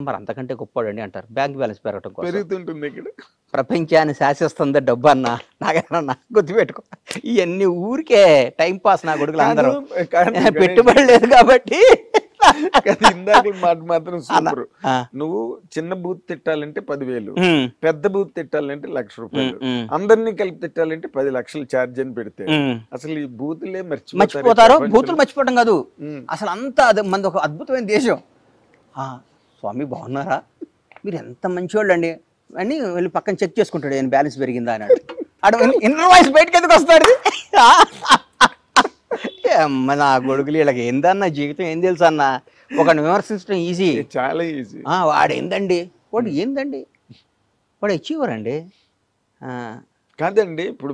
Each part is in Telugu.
మరి అంతకంటే గొప్పవాడండి అంటారు బ్యాంక్ బ్యాలెన్స్ పెరగటం కోసం. పెరుగుతుంటుంది ఇక్కడ. ప్రపంచాన్ని శాసిస్తుంది డబ్బు అన్న నాకన్నా గుర్తుపెట్టుకో. ఇవన్నీ ఊరికే టైం పాస్ నా కొడుకులు అందరూ పెట్టుబడి లేదు కాబట్టి. ఇందాక మాట మాత్రం సూపర్. నువ్వు చిన్న బూత్ తిట్టాలంటే 10,000, పెద్ద బూత్ తిట్టాలంటే ₹1,00,000, అందరినీ కలిపి తిట్టాలంటే 10 లక్షలు ఛార్జ్ అని పెడితే అసలు ఈ బూతులే మర్చిపోతారు. బూతులు మర్చిపోవడం కాదు అసలు అంతా. మనది ఒక అద్భుతమైన దేశం. స్వామి బాగున్నారా, మీరు ఎంత మంచివాళ్ళు అండి అని వెళ్ళి పక్కన చెక్ చేసుకుంటాడు నేను బ్యాలెన్స్ పెరిగిందా అని. ఇన్నర్ వాయిస్ బయటకి ఎందుకు వస్తాడు? నా కొడుకులు వీళ్ళకి ఏందన్న జీవితం ఏం తెలుసు అన్న. ఒకటి విమర్శించడం ఈజీ, చాలా ఈజీ. వాడు ఏందండి, వాడు ఏందండి, వాడు అచీవర్ అండి. కాదండి ఇప్పుడు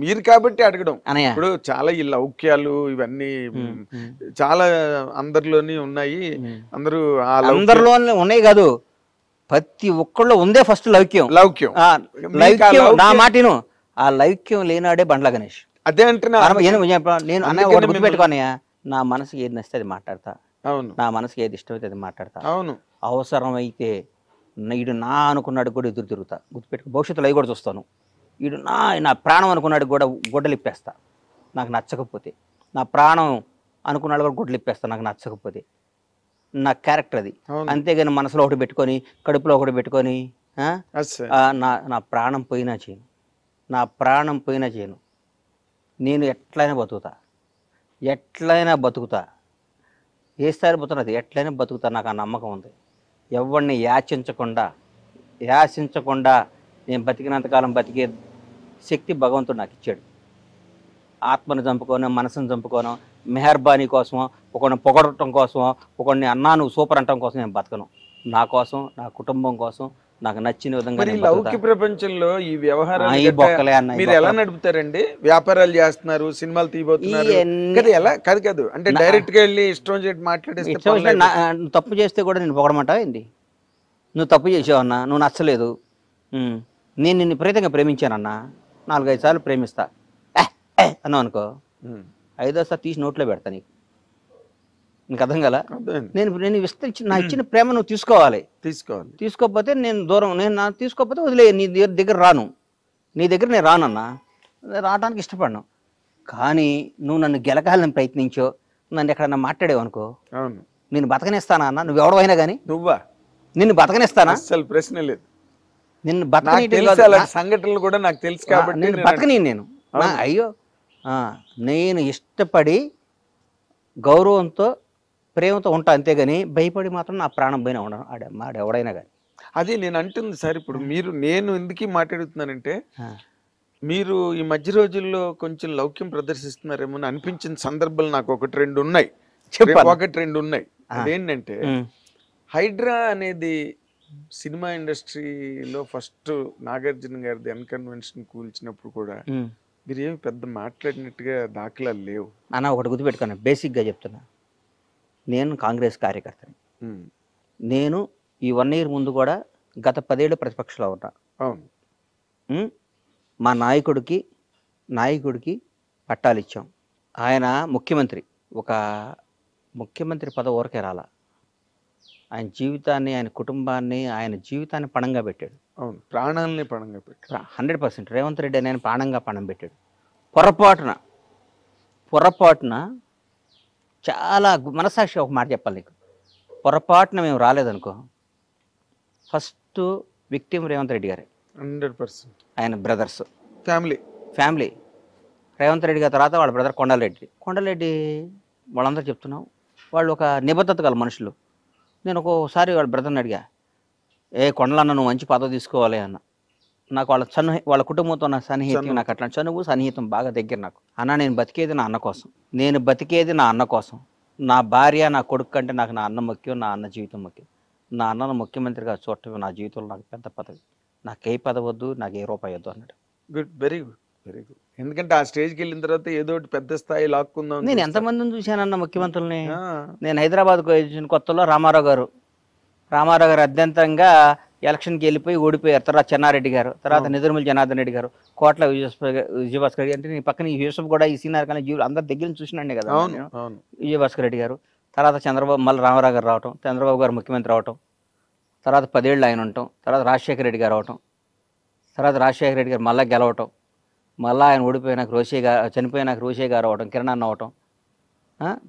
మీరు కాబట్టి అడగడం. ఇప్పుడు చాలా ఈ లౌక్యాలు ఇవన్నీ చాలా అందరిలోని ఉన్నాయి. అందరిలో ఉన్నాయి కాదు, ప్రతి ఒక్కళ్ళు ఉందే ఫస్ట్ లౌక్యం. లౌక్యం నా మాటను ఆ లౌక్యం లేనాడే బండ్ల గణేష్. అదే అంటున్నా నేను అన్న ఒకటి గుర్తుపెట్టుకోనయ్యా, నా మనసుకి ఏది నచ్చితే అది మాట్లాడతా. అవును, నా మనసుకి ఏది ఇష్టమైతే అది మాట్లాడతా. అవును, అవసరమైతే ఈడు నా అనుకున్నాడు కూడా ఎదురు తిరుగుతా. గుర్తుపెట్టుకో, భవిష్యత్తులో అవి కూడా చూస్తాను. ఈడు నా ప్రాణం అనుకున్నాడు కూడా గొడ్డలు ఇప్పేస్తా నాకు నచ్చకపోతే. నా ప్రాణం అనుకున్నాడు కూడా గొడ్డలు ఇప్పేస్తా నాకు నచ్చకపోతే. నా క్యారెక్టర్ అది. అంతేగాని మనసులో ఒకటి పెట్టుకొని కడుపులో ఒకటి పెట్టుకొని నా ప్రాణం పోయినా చేయను, నా ప్రాణం పోయినా చేయను. నేను ఎట్లయినా బతుకుతా, ఏ స్థాయి బతుకున్నది ఎట్లయినా బతుకుతా. నాకు ఆ నమ్మకం ఉంది. ఎవరిని యాచించకుండా నేను బతికినంతకాలం బతికే శక్తి భగవంతుడు నాకు ఇచ్చాడు. ఆత్మను చంపుకోను, మనసును చంపుకోను, మెహర్బానీ కోసమో, ఒకరిని పొగడటం కోసమో, ఒకరిని అన్నా నువ్వు సూపర్ అంటం కోసం నేను బతకను. నా కోసం, నా కుటుంబం కోసం, నాకు నచ్చిన విధంగా. లౌకిక ప్రపంచంలో ఈ వ్యవహారాలు మీరు ఎలా నడుపుతారండి? వ్యాపారాలు చేస్తున్నారు, సినిమాలు తీయబోతున్నారు, ఎలా కాదు అంటే డైరెక్ట్ గా వెళ్ళి ఇష్టం చేసి మాట్లాడేస్తే. తప్పు చేస్తే కూడా నేను పొగడమంటావా ఏంటి? నువ్వు తప్పు చేసావన్నా, నువ్వు నచ్చలేదు, నేను నిన్ను విపరీతంగా ప్రేమించానన్నా, 4-5 సార్లు ప్రేమిస్తా అన్నావు అనుకో, 5వ సారి తీసి నోట్లో పెడతా. నీకు అర్థం కదా? నేను నా ఇచ్చిన ప్రేమ నువ్వు తీసుకోవాలి. తీసుకోకపోతే నేను దూరం, తీసుకోకపోతే వదిలే, నీ దగ్గర రాను, నీ దగ్గర నేను రానన్నా, రావడానికి ఇష్టపడను. కానీ నువ్వు నన్ను గెలకాలని ప్రయత్నించో, నన్ను ఎక్కడన్నా మాట్లాడేవు అనుకో, నేను బతకనిస్తానా అన్న? నువ్వు ఎవడవైనా కానీ నిన్ను బతకనిస్తానా? అసలు ప్రశ్న లేదు. నిన్ను బతకని సంఘటనలు కూడా నాకు తెలుసు కాబట్టి బతకని నేను అయ్యో నేను ఇష్టపడి గౌరవంతో ప్రేమతో ఉంటా, అంతేగాని భయపడి మాత్రం నా ప్రాణం పోయినా ఉండను ఎవడైనా కానీ. అది నేను అంటుంది సార్. ఇప్పుడు నేను ఎందుకు మాట్లాడుతున్నానంటే, మీరు ఈ మధ్య రోజుల్లో కొంచెం లౌక్యం ప్రదర్శిస్తున్నారేమో అని అనిపించిన సందర్భాలు నాకు 1-2 ఉన్నాయి. అదేంటంటే, హైడ్రా అనేది సినిమా ఇండస్ట్రీలో ఫస్ట్ నాగార్జున గారిది అన్కన్వెన్షన్ కూల్చినప్పుడు కూడా మీరు ఏమి పెద్ద మాట్లాడినట్టుగా దాఖలాలు లేవు. అన్న ఒకటి గుర్తుపెట్టుకున్నా, బేసిక్గా చెప్తున్నా, నేను కాంగ్రెస్ కార్యకర్తని. నేను ఈ 1 year ముందు కూడా గత 10 ఏళ్ళు ప్రతిపక్షంలో ఉన్నా. మా నాయకుడికి పట్టాలు ఇచ్చాం. ఆయన ముఖ్యమంత్రి, ఒక ముఖ్యమంత్రి పదవి ఊరికే రాలా. ఆయన జీవితాన్ని, ఆయన కుటుంబాన్ని, ఆయన జీవితాన్ని పణంగా పెట్టాడు. ప్రాణాలని పణంగా పెట్టాడు. 100%. రేవంత్ రెడ్డి అని ఆయన ప్రాణంగా పణం పెట్టాడు. పొరపాటున చాలా మనసాక్షి ఒక మాట చెప్పాలి నీకు, పొరపాటున మేము రాలేదనుకో, ఫస్ట్ విక్టిమ్ రేవంత్ రెడ్డి గారే. 100%. ఆయన బ్రదర్స్ ఫ్యామిలీ రేవంత్ రెడ్డి గారి తర్వాత వాళ్ళ బ్రదర్ కొండలరెడ్డి వాళ్ళందరూ చెప్తున్నాం, వాళ్ళు ఒక నిబద్ధత గల మనుషులు. నేను ఒక్కోసారి వాళ్ళ బ్రదర్ని అడిగా, కొండలన్న నువ్వు మంచి పదవి తీసుకోవాలి అన్న. నాకు వాళ్ళ కుటుంబంతో నా సన్నిహితం, నాకు అట్లా చనువు సన్నిహితం బాగా దగ్గర. నాకు అన్న, నేను బతికేది నా అన్న కోసం, నా భార్య నా కొడుకు కంటే నాకు నా అన్న ముఖ్యం, నా అన్న జీవితం ముఖ్యం. నా అన్నను ముఖ్యమంత్రిగా చూడటం నా జీవితంలో నాకు పెద్ద పదవి, నాకు ఏ పదవి వద్దు, నాకు ఏ రూపాయి వద్దు అన్నాడు. Very good. ఎందుకంటే ఆ స్టేజ్కి వెళ్ళిన తర్వాత ఏదో ఒకటి పెద్ద స్థాయి లాక్కుందాం. నేను ఎంతమందిని చూశానన్న ముఖ్యమంత్రుల్ని. నేను హైదరాబాద్కు వచ్చిన కొత్తలో రామారావు గారు అత్యంతంగా ఎలక్షన్కి వెళ్ళిపోయి ఓడిపోయారు. తర్వాత చెన్నారెడ్డి గారు, తర్వాత నిదురుమల జనార్దన్ రెడ్డి గారు, కోట్ల విజయభాస్కర్ రెడ్డి, అంటే నీ పక్కన యూసఫ్ కూడా ఈ సీనియర్ కానీ అందరి దగ్గర నుంచి చూసినండి కదా. విజయభాస్కర్ రెడ్డి గారు, తర్వాత చంద్రబాబు మళ్ళీ రామారావు గారు రావటం, చంద్రబాబు గారు ముఖ్యమంత్రి అవటం, తర్వాత 10 ఏళ్ళు ఆయన ఉండటం, తర్వాత రాజశేఖర రెడ్డి గారు అవటం, తర్వాత రాజశేఖర రెడ్డి గారు మళ్ళీ గెలవటం, మళ్ళీ ఆయన ఓడిపోయినాక రోషే గారు చనిపోయినాక రోషే గారు అవటం, కిరణ్ అన్న అవటం,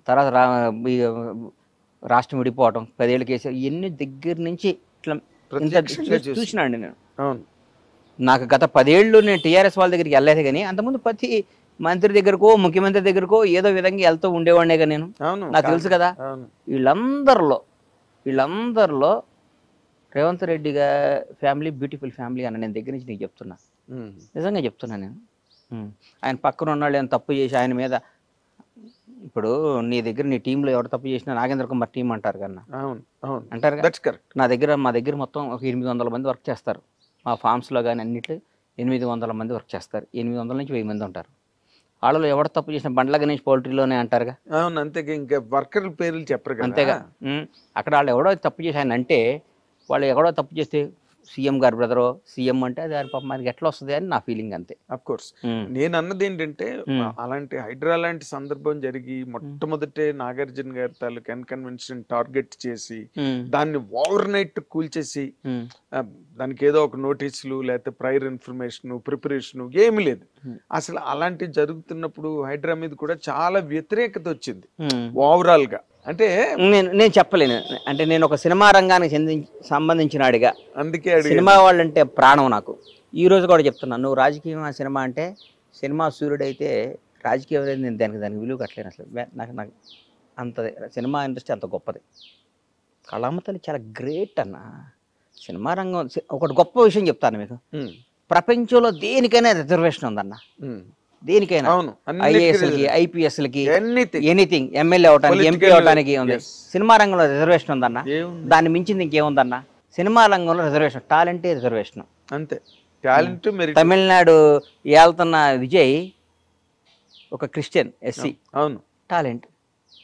తర్వాత ఈ రాష్ట్రం విడిపోవటం, 10 ఏళ్ళు కేసు, ఇవన్నీ దగ్గర నుంచి ఇట్లా చూసినాండి నేను. నాకు గత 10 ఏళ్ళు నేను టీఆర్ఎస్ వాళ్ళ దగ్గరికి వెళ్ళలేదు, కానీ అంతకుముందు ప్రతి మంత్రి దగ్గరకో ముఖ్యమంత్రి దగ్గరకో ఏదో విధంగా వెళ్తూ ఉండేవాడినే నేను. నాకు తెలుసు కదా. వీళ్ళందరిలో Revanth Reddy family beautiful family అన్న నేను దగ్గర నుంచి నీకు చెప్తున్నా, నిజంగా చెప్తున్నా నేను. ఆయన పక్కన ఉన్నాళ్ళు ఏమైనా తప్పు చేసి ఆయన మీద, ఇప్పుడు నీ దగ్గర నీ టీంలో ఎవరు తప్పు చేసినా నాగేంద్ర కుమార్ టీం అంటారు కన్నా, అంటారు. మా దగ్గర మొత్తం ఒక 800 మంది వర్క్ చేస్తారు. మా ఫార్మ్స్లో కానీ అన్నిట్లో 800 మంది వర్క్ చేస్తారు. 800 నుంచి 1000 మంది ఉంటారు. వాళ్ళలో ఎవరు తప్పు చేసిన బండ్ల గణేష్ పౌల్ట్రీలోనే అంటారుగా. అవును, అంతే. ఇంకా వర్కర్ల పేర్లు చెప్పరు, అంతేగా. అక్కడ వాళ్ళు ఎవడో తప్పు చేసి ఆయన అంటే, వాళ్ళు ఎవడో తప్పు చేస్తే సీఎం గారు బ్రదరో సీఎం అంటే అది పాపం మనకి ఎట్లా వస్తుంది అని నా ఫీలింగ్, అంతే. Of course. నేను అన్నది ఏంటంటే, అలాంటి హైడ్రా లాంటి సందర్భం జరిగి మొట్టమొదటే నాగార్జున గారి తాలూకు కన్వెన్షన్ టార్గెట్ చేసి దాన్ని ఓవర్ నైట్ కూల్చేసి దానికి ఏదో ఒక నోటీసులు లేకపోతే ప్రయర్ ఇన్ఫర్మేషన్ ప్రిపరేషన్ ఏమి లేదు. అసలు అలాంటివి జరుగుతున్నప్పుడు హైడ్రా మీద కూడా చాలా వ్యతిరేకత వచ్చింది ఓవరాల్ గా. అంటే నేను చెప్పలేను, అంటే నేను ఒక సినిమా రంగానికి సంబంధించినాడిగా, అందుకే సినిమా వాళ్ళంటే ప్రాణం నాకు. ఈ రోజు కూడా చెప్తున్నాను, నువ్వు రాజకీయం సినిమా అంటే, సినిమా సూర్యుడైతే రాజకీయం అనేది నేను దానికి విలువ కట్టలేను అసలు. నాకు అంత సినిమా ఇండస్ట్రీ అంత గొప్పది. కళామతల్లి చాలా గ్రేట్ అన్న. సినిమా రంగం ఒకటి గొప్ప విషయం చెప్తాను మీకు, ప్రపంచంలో దేనికైనా రిజర్వేషన్ ఉందన్న, దేనికైనా. ఐఏఎస్లకి ఐపీఎస్లకి ఎనీథింగ్, ఎమ్మెల్యే అవడానికి ఎంపీ అవడానికి ఉంది. సినిమా రంగంలో రిజర్వేషన్ ఉందన్న, దాన్ని మించింది ఇంకేముందన్న. సినిమా రంగంలో రిజర్వేషన్, టాలెంటే రిజర్వేషన్, అంతే. టాలెంట్. తమిళనాడు వెళ్తున్న విజయ్ ఒక క్రిస్టియన్ ఎస్సీ, అవును, టాలెంట్.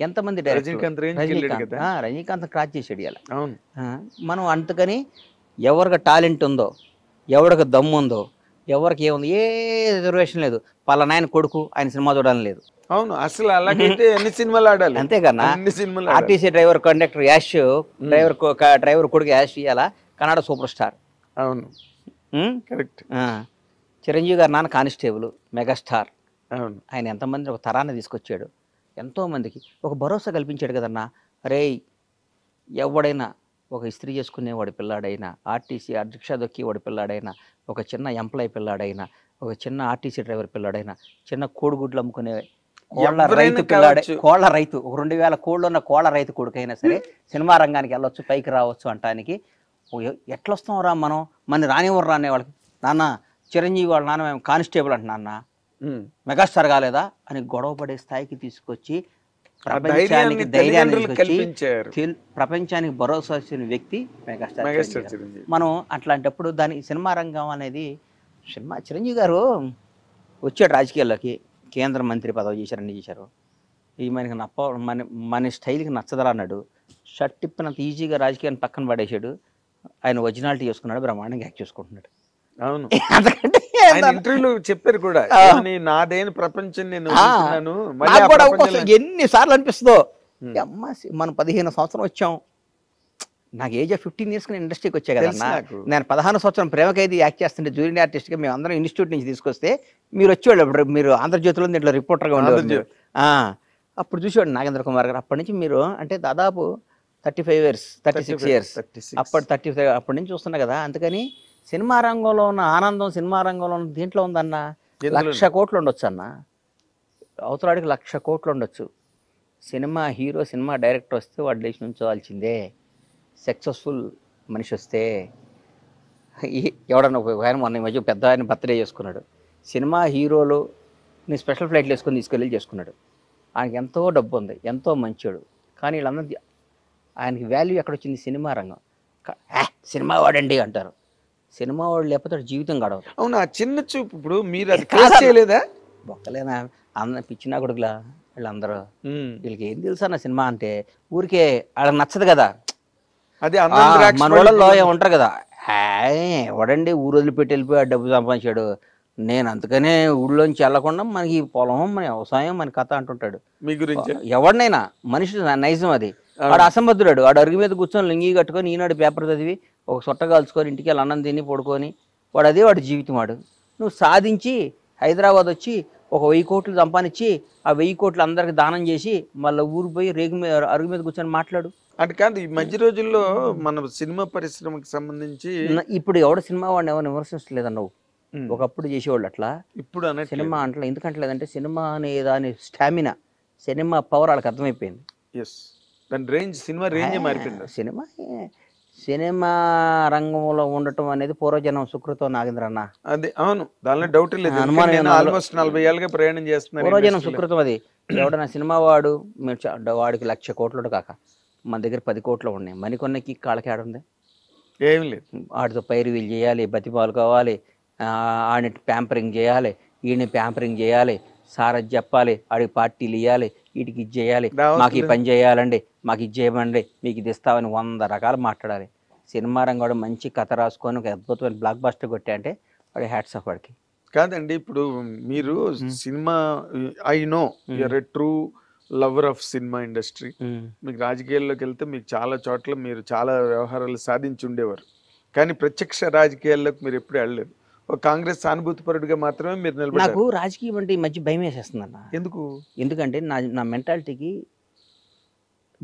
ఎంతమంది రజనీకాంత్ క్రాచ్ చేసాడు ఇలా. మనం అందుకని ఎవరికి టాలెంట్ ఉందో, ఎవరికి దమ్ము ఉందో, ఎవరికి ఏముంది, ఏ రిజర్వేషన్ లేదు. పలానా ఆయన కొడుకు ఆయన సినిమా చూడాలని లేదు. అవును, అసలు అలాగైతే ఎన్ని సినిమాలు ఆడాలి. అంతేకన్నా. RTC driver conductor Yash, driver కొడుకు యాష్ ఇవాళ కన్నడ సూపర్ స్టార్. అవును, కరెక్ట్. చిరంజీవి గారు నాన్న కానిస్టేబుల్, మెగాస్టార్. అవును, ఆయన ఎంతమంది ఒక తరాన్ని తీసుకొచ్చాడు, ఎంతో మందికి ఒక భరోసా కల్పించాడు కదన్నా. రే, ఎవడైనా ఒక ఇస్త్రీ చేసుకునే వాడి పిల్లాడైనా, ఆర్టీసీ రిక్షా దొక్కి వాడి పిల్లాడైనా, ఒక చిన్న ఎంప్లాయ్ పిల్లాడైనా, ఒక చిన్న ఆర్టీసీ డ్రైవర్ పిల్లాడైనా, చిన్న కోడిగుడ్లు అమ్ముకునే కోళ్ళ రైతు పిల్లాడే, కోళ్ళ రైతు, ఒక 2000 కోళ్ళు ఉన్న కోళ్ళ రైతు కొడుకైనా సరే సినిమా రంగానికి వెళ్ళొచ్చు, పైకి రావచ్చు అంటానికి. ఎట్లా వస్తాం రా మనం, మన రానివ్వరు రానే వాళ్ళకి. నాన్న చిరంజీవి వాళ్ళ నాన్న మేము కానిస్టేబుల్ అంట, నాన్న మెగాస్టార్ కాలేదా అని గొడవ పడే స్థాయికి తీసుకొచ్చి ప్రపంచానికి ధైర్యాన్ని తీసుకొచ్చి ప్రపంచానికి భరోసా ఇచ్చిన వ్యక్తి మెగాస్టార్. మనం అట్లాంటప్పుడు దాని సినిమా రంగం అనేది, చిరంజీవి గారు వచ్చాడు రాజకీయాల్లోకి, కేంద్ర మంత్రి పదవి చేశారు, అన్ని చేశారు. ఈ మనకి మన స్టైల్కి నచ్చదరా అన్నాడు. షర్ట్ తిప్పినంత ఈజీగా రాజకీయాన్ని పక్కన పడేసాడు. ఆయన ఒరిజినాలిటీ చేసుకున్నాడు, బ్రహ్మాండంగా యాక్ట్ చేసుకుంటున్నాడు. అవును, ఇంటర్వ్యూలో చెప్పారు కూడా, నాదేని ప్రపంచం నేను ఎన్నిసార్లు అనిపిస్తుందో. మనం 15 సంవత్సరం వచ్చాం, నాకు ఏజ్ ఆఫ్ 15 ఇయర్స్ ఇండస్ట్రీకి వచ్చా కదన్నా. నేను 16 సంవత్సరం ప్రేమ ఖైదీ యాక్ట్ చేస్తుంటే జూనియర్ ఆర్టిస్ట్గా మేము అందరం ఇన్స్టిట్యూట్ నుంచి తీసుకొస్తే మీరు వచ్చేవాళ్ళు. మీరు ఆంధ్రజ్యోతిలో దీంట్లో రిపోర్టర్గా ఉండేవాళ్ళు. అప్పుడు చూసేవాడు నాగేంద్ర కుమార్ గారు. అప్పటి నుంచి మీరు అంటే దాదాపు 36 ఇయర్స్ అప్పటి నుంచి చూస్తున్నా కదా. అందుకని సినిమా రంగంలో ఉన్న ఆనందం, సినిమా రంగంలో ఉన్న దీంట్లో ఉందన్న. 1,00,000 కోట్లు ఉండొచ్చు అన్న, అవతలాడికి 1,00,000 కోట్లు ఉండొచ్చు. సినిమా హీరో, సినిమా డైరెక్టర్ వస్తే వాడు లేచి నుంచోవాల్సిందే. సక్సెస్ఫుల్ మనిషి వస్తే, ఎవడన్నా ఆయన మొన్న ఈ మధ్య పెద్ద ఆయన బర్త్డే చేసుకున్నాడు, సినిమా హీరోలు నీ స్పెషల్ ఫ్లైట్లు వేసుకొని తీసుకెళ్ళి చేసుకున్నాడు. ఆయనకి ఎంతో డబ్బు ఉంది, ఎంతో మంచోడు. కానీ వీళ్ళందరూ ఆయనకి వాల్యూ ఎక్కడొచ్చింది? సినిమా రంగం. సినిమా వాడండి అంటారు. సినిమా వాడు లేకపోతే జీవితం గడవదు. అవును, ఆ చిన్న చూపు. ఇప్పుడు మీరు అది క్రాస్ చేయలేదా? బొక్కలేనా అందరు పిచ్చినా కొడుకులా వీళ్ళందరూ. వీళ్ళకి ఏం తెలుసా నా సినిమా అంటే, ఊరికే వాళ్ళకి నచ్చదు కదా. అది మన వాళ్ళలో ఉంటారు కదా, వాడండి ఊరు వదిలిపెట్టి వెళ్ళిపోయి డబ్బు సంపాదించాడు, నేను అందుకనే ఊళ్ళోంచి వెళ్ళకుండా మనకి ఈ పొలం మన వ్యవసాయం మన కథ అంటుంటాడు. మీ గురించి ఎవరినైనా మనిషి నైజం అది. వాడు అసంబద్ధుడు, వాడు అరుగు మీద కూర్చొని లింగి కట్టుకొని ఈనాడు పేపర్ చదివి ఒక సొట్ట కాల్చుకొని ఇంటికి వెళ్ళి అన్నం తిని పడుకొని వాడు అదే వాడి జీవితం. వాడు నువ్వు సాధించి హైదరాబాద్ వచ్చి ఒక 1000 కోట్లు సంపాదించి ఆ 1000 కోట్లు అందరికి దానం చేసి మళ్ళీ ఊరు పోయి రేగు మీద అరుగు మీద కూర్చొని మాట్లాడు. అంటే కాదు, ఈ మధ్య రోజుల్లో మన సినిమా పరిశ్రమకి సంబంధించి ఇప్పుడు ఎవడ సినిమా వాడిని ఎవరు విమర్శించలేదన్న నువ్వు. ఒకప్పుడు చేసేవాళ్ళు అట్లా, ఇప్పుడు సినిమా అంటలే. ఎందుకంటలేదంటే సినిమా అనే దాని స్టామినా, సినిమా పవర్ వాళ్ళకి అర్థమైపోయింది. దాని రేంజ్, సినిమా రేంజ్ మారిపోయింది. సినిమా రంగంలో ఉండటం అనేది పూర్వజనం సుకృతం నాగేంద్ర అన్న. అది అవును, దానిలో డౌట్ లేదు. ఆల్మోస్ట్ 40 ఏళ్ళుగా ప్రయాణం చేస్తున్నారు. పూర్వజనం సుకృతం అది. ఎవడన్నా సినిమా వాడు వాడికి 1,00,000 కోట్లు కాక మన దగ్గర 10 కోట్లు ఉన్నాయి. మరికొన్నకి కాళ్ళకి ఆడుంది ఏం లేదు. వాడితో పైరు వీళ్ళు చేయాలి, బతిపాలు కావాలి, ఆడిని ప్యాంపరింగ్ చేయాలి, ఈయన ప్యాంపరింగ్ చేయాలి, సార్ అది చెప్పాలి, ఆడికి పార్టీలు ఇవ్వాలి, వీటికి ఇది చేయాలి, మాకు ఈ పని చేయాలండి, మాకు ఇది చేయమండి, మీకు ఇది ఇస్తామని 100 రకాలు మాట్లాడాలి. సినిమా రంగం కూడా మంచి కథ రాసుకొని ఒక అద్భుతమైన బ్లాక్ బస్టర్ కొట్టా అంటే వాడి హ్యాట్స్ ఆఫ్ వాడికి. కాదండి, ఇప్పుడు మీరు cinema, I know you're a true lover of cinema industry. మీకు రాజకీయాల్లోకి వెళ్తే మీకు చాలా చోట్ల మీరు చాలా వ్యవహారాలు సాధించి ఉండేవారు, కానీ ప్రత్యక్ష రాజకీయాల్లోకి మీరు ఎప్పుడు వెళ్ళలేదు. ఒక కాంగ్రెస్ సానుభూతిపరుడిగా మాత్రమే మీరు నిలబడ్డారు. నాకు రాజకీయం అంటే ఈ మధ్య భయం వేసేస్తుంది అన్న. ఎందుకంటే నా మెంటాలిటీకి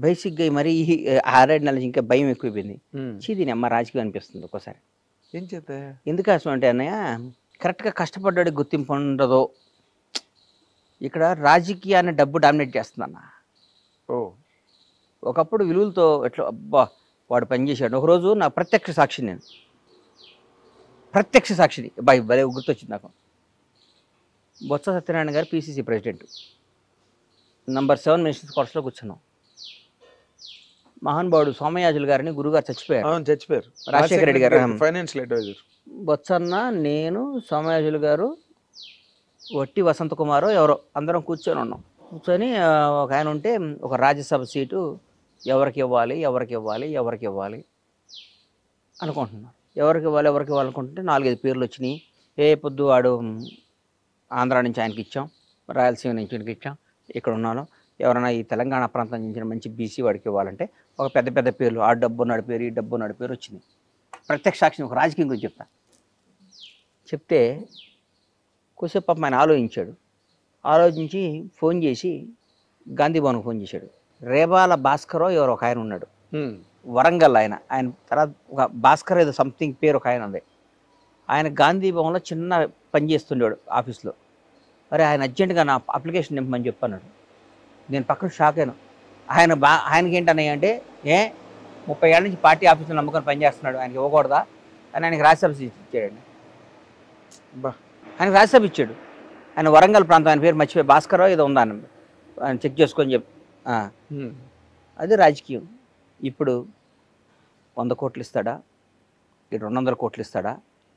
బేసిక్గా మరీ 6-7 నెలల నుంచి ఇంకా భయం ఎక్కువైపోయింది. చీదీని అమ్మ రాజకీయం అనిపిస్తుంది ఒక్కోసారి. ఏం చేత ఎందుకోసం అంటే అన్నయ్య, కరెక్ట్గా కష్టపడ్డాడు గుర్తింపు ఉండదో. ఇక్కడ రాజకీయాన్ని డబ్బు డామినేట్ చేస్తుందన్న. ఒకప్పుడు విలువలతో ఎట్లా అబ్బా వాడు పనిచేశాడు. ఒకరోజు నా ప్రత్యక్ష సాక్షి, నేను ప్రత్యక్ష సాక్షిని భలే గుర్తొచ్చింది నాకు. బొత్స సత్యనారాయణ గారు పిసిసి ప్రెసిడెంట్, నంబర్ 7 మినిస్టర్స్ కోర్సులో కూర్చున్నాం. మహానుభావుడు సోమయాజులు గారిని గురుగారు చచ్చిపోయారు, రాజశేఖర రెడ్డి గారు ఫైనాన్షియల్ అడ్వైజర్. బొత్సన్న, నేను, సోమయాజులు గారు, వట్టి వసంత కుమారు ఎవరో అందరం కూర్చొని ఉన్నాం. కూర్చొని ఒక ఆయన ఉంటే ఒక రాజ్యసభ సీటు ఎవరికి ఇవ్వాలి అనుకుంటున్నారు. ఎవరికి ఇవ్వాలి అనుకుంటుంటే 4-5 పేర్లు వచ్చినాయి. పొద్దు వాడు ఆంధ్ర నుంచి ఆయనకి ఇచ్చాం, రాయలసీమ నుంచి ఆయనకి ఇచ్చాం, ఇక్కడ ఉన్నాను. ఎవరైనా ఈ తెలంగాణ ప్రాంతం నుంచి మంచి బీసీ వాడికి ఇవ్వాలంటే ఒక పెద్ద పేర్లు, ఆ డబ్బు నడిపేరు, ఈ డబ్బు నడిపేరు వచ్చింది. ప్రత్యక్ష సాక్షిని ఒక రాజకీయం గురించి చెప్తే కొద్దిసేపు పాపం ఆయన ఆలోచించి ఫోన్ చేసి గాంధీ భవన్కి ఫోన్ చేశాడు. రేబాల భాస్కరో ఎవరో ఒక ఆయన ఉన్నాడు, వరంగల్. ఆయన తర్వాత ఒక భాస్కర్ ఏదో సంథింగ్ పేరు ఒక ఆయన ఉంది. ఆయన గాంధీ భవన్లో చిన్న పని చేస్తుండేవాడు ఆఫీస్లో. మరి ఆయన అర్జెంటుగా నా అప్లికేషన్ నింపమని చెప్పన్నాడు. నేను పక్కన షాక్ అయ్యాను. ఆయనకి ఏంటన్నాయి అంటే 30 ఏళ్ళ నుంచి పార్టీ ఆఫీస్లో నమ్ముకొని పనిచేస్తున్నాడు, ఆయనకి ఇవ్వకూడదా అని ఆయనకి రాజ్యసభ ఇచ్చాడండి. ఆయనకి రాజ్యసభ ఇచ్చాడు. ఆయన వరంగల్ ప్రాంతం, ఆయన పేరు మర్చిపోయి భాస్కరో ఏదో ఉందా ఆయన చెక్ చేసుకొని అది రాజకీయం. ఇప్పుడు 100 కోట్లు ఇస్తాడా, ఇటు 200 కోట్లు ఇస్తాడా,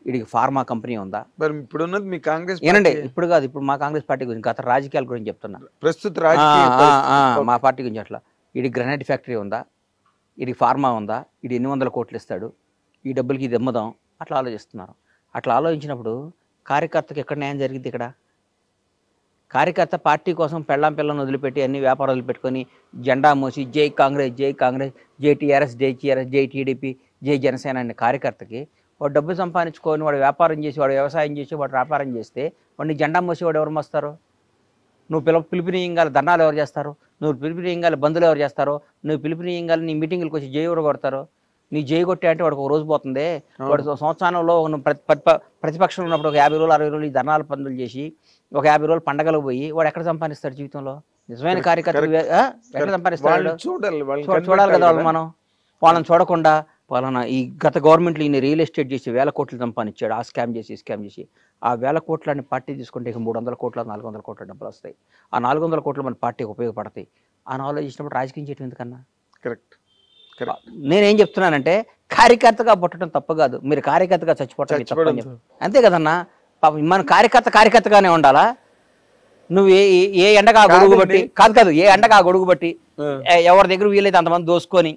వీడికి ఫార్మా కంపెనీ ఉందా? ఇప్పుడు మీ కాంగ్రెస్ ఏనండి, ఇప్పుడు కాదు, ఇప్పుడు మా కాంగ్రెస్ పార్టీ గురించి, గత రాజకీయాల గురించి చెప్తున్నా. ప్రస్తుత మా పార్టీ గురించి అట్లా, వీడికి గ్రనైట్ ఫ్యాక్టరీ ఉందా, వీడికి ఫార్మా ఉందా, వీడు 800 కోట్లు ఇస్తాడు, ఈ డబ్బులకి ఇది అమ్ముదాం, అట్లా ఆలోచిస్తున్నారు. అట్లా ఆలోచించినప్పుడు కార్యకర్తకి ఎక్కడ న్యాయం జరిగింది? ఇక్కడ కార్యకర్త పార్టీ కోసం పిల్లని వదిలిపెట్టి అన్ని వ్యాపారాలు వదిలిపెట్టుకొని జెండా మోసి జై కాంగ్రెస్, జై టీఆర్ఎస్, జై టీడీపీ, జై జనసేన అనే కార్యకర్తకి వాడు డబ్బు సంపాదించుకొని వాడు వ్యాపారం చేసి, వాడు వ్యవసాయం చేసి, వాడు వ్యాపారం చేస్తే వాడిని జెండా మోసి వాడు ఎవరు మోస్తారు? నువ్వు పిలుపునియంగాలి ధర్నాలు ఎవరు చేస్తారు? నువ్వు పిలుపునియంగాలి బంధువులు ఎవరు చేస్తారో? నువ్వు పిలుపునియంగాలి నీ మీటింగులకు వచ్చి జై ఎవరు కొడతారు? నీ జై కొట్టే అంటే వాడికి ఒక రోజు పోతుంది. వాడు సంవత్సరంలో ప్రతిపక్షంలో ఉన్నప్పుడు ఒక 50 రోజులు 60 రోజులు ఈ ధర్నాలు పనులు చేసి ఒక 50 రోజులు పండగలకు పోయి వాడు ఎక్కడ సంపాదిస్తాడు జీవితంలో? నిజమైన కార్యకర్త ఎక్కడ సంపాదిస్తాడు? చూడాలి కదా వాళ్ళు. వాళ్ళని చూడకుండా వాళ్ళని ఈ గత గవర్నమెంట్లో ఈయన రియల్ ఎస్టేట్ చేసి 1000 కోట్లు సంపాదించాడు. ఆ స్కామ్ చేసి ఆ 1000 కోట్లని పార్టీ తీసుకుంటే ఇక 300 కోట్ల 400 కోట్ల డబ్బులు వస్తాయి. ఆ 400 కోట్లు మన పార్టీకి ఉపయోగపడతాయి అని ఆలోచించినప్పుడు రాజకీయం చేయడం ఎందుకన్నా? కరెక్ట్. నేనేం చెప్తున్నానంటే కార్యకర్తగా పుట్టడం తప్పు కాదు, మీరు కార్యకర్తగా చచ్చిపోవటం అంతే కదన్నా. మన కార్యకర్తగానే ఉండాలా? నువ్వు ఏ ఎండగా గొడుగు బట్టి కాదు ఏ ఎండగా గొడుగు బట్టి ఎవరి దగ్గర వీలైతే అంతమంది దోసుకొని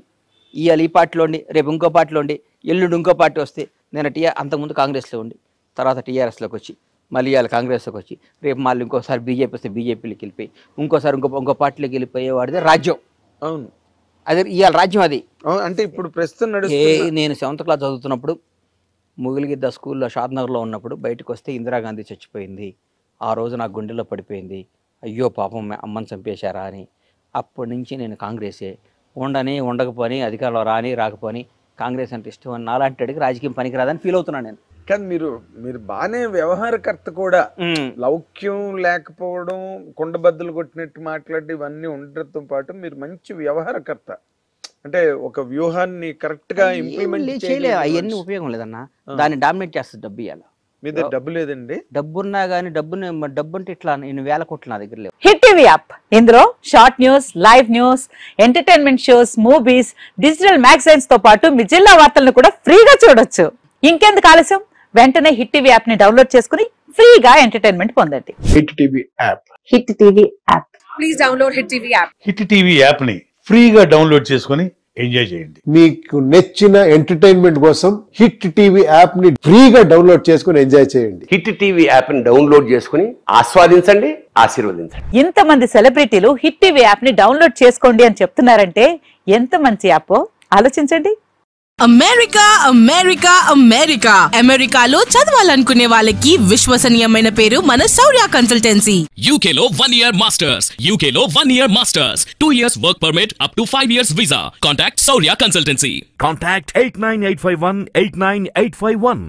ఇవాళ ఈ పార్టీలో ఉండి, రేపు ఇంకో పార్టీలో ఉండి, ఎల్లుండి ఇంకో పార్టీ వస్తే, నేను అంతకుముందు కాంగ్రెస్లో ఉండి తర్వాత టీఆర్ఎస్లోకి వచ్చి మళ్ళీ ఇవాళ కాంగ్రెస్కి వచ్చి రేపు మళ్ళీ ఇంకోసారి బీజేపీ వస్తే బీజేపీలోకి వెళ్ళిపోయి ఇంకోసారి ఇంకో పార్టీలోకి వెళ్ళిపోయేవాడిదే రాజ్యం. అవును, అదే ఇవాళ రాజ్యం అది. అంటే ఇప్పుడు ప్రస్తుతం నేను 7th క్లాస్ చదువుతున్నప్పుడు ముగిలిగిద్ద స్కూల్లో షాద్నగర్లో ఉన్నప్పుడు బయటకు వస్తే ఇందిరాగాంధీ చచ్చిపోయింది. ఆ రోజు నాకు గుండెల్లో పడిపోయింది, అయ్యో పాపం అమ్మని చంపేశారా అని. అప్పటి నుంచి నేను కాంగ్రెసే, ఉండకపోని అధికారంలో రాకపోని కాంగ్రెస్ అంటే ఇష్టం అని నాలాంటికి రాజకీయం పనికిరాదని ఫీల్ అవుతున్నాను నేను. కానీ మీరు బాగానే వ్యవహారకర్త కూడా, లౌక్యం లేకపోవడం, కుండబద్దలు కొట్టినట్టు మాట్లాడి ఇవన్నీ ఉండటంతో పాటు మీరు మంచి వ్యవహారకర్త. అంటే ఒక వ్యూహాన్ని కరెక్ట్ గా ఇంప్లిమెంట్ చేయలేదు, అవన్నీ ఉపయోగం లేదన్న. దాన్ని డామినేట్ చేస్తుంది డబ్బు. ఇవ్వాలి మీ దగ్గర డబ్బు లేదండి, డబ్బున్నా కానీ డబ్బు అంటే ఇట్లా నేను వేల కోట్లు నా దగ్గర లేవు. హిట్ టీవీ యాప్, ఇందులో short news, live news, entertainment shows, movies, digital magazines తో పాటు మీ జిల్లా వార్తలను కూడా ఫ్రీగా చూడొచ్చు. ఇంకెందుకు ఆలస్యం, వెంటనే హిట్ టీవీ యాప్ ని డౌన్లోడ్ చేసుకుని ఫ్రీగా ఎంటర్టైన్మెంట్ పొందండి. Hit TV app, hit TV app, please download hit TV app. Hit TV app ని ఫ్రీగా డౌన్లోడ్ చేసుకుని ఎంజాయ్ చేయండి. మీకు నచ్చిన ఎంటర్టైన్మెంట్ కోసం హిట్ టీవీ యాప్ ని ఫ్రీగా డౌన్లోడ్ చేసుకుని ఎంజాయ్ చేయండి. హిట్ టీవీ యాప్ ని డౌన్లోడ్ చేసుకుని ఆస్వాదించండి, ఆశీర్వదించండి. ఇంతమంది సెలబ్రిటీలు హిట్ టీవీ యాప్ ని డౌన్లోడ్ చేసుకోండి అని చెప్తున్నారంటే ఎంత మంచి యాప్ ఆలోచించండి. అమెరికా అమెరికా అమెరికా అమెరికాలో చదవాలనుకునే వాళ్ళకి విశ్వసనీయమైన పేరు మన శౌర్య కన్సల్టెన్సీ. UK లో 1 year masters, UK లో 1 year masters, 2 years work permit up to 5 years visa. Contact Saurya Consultancy. Contact 89851 89851.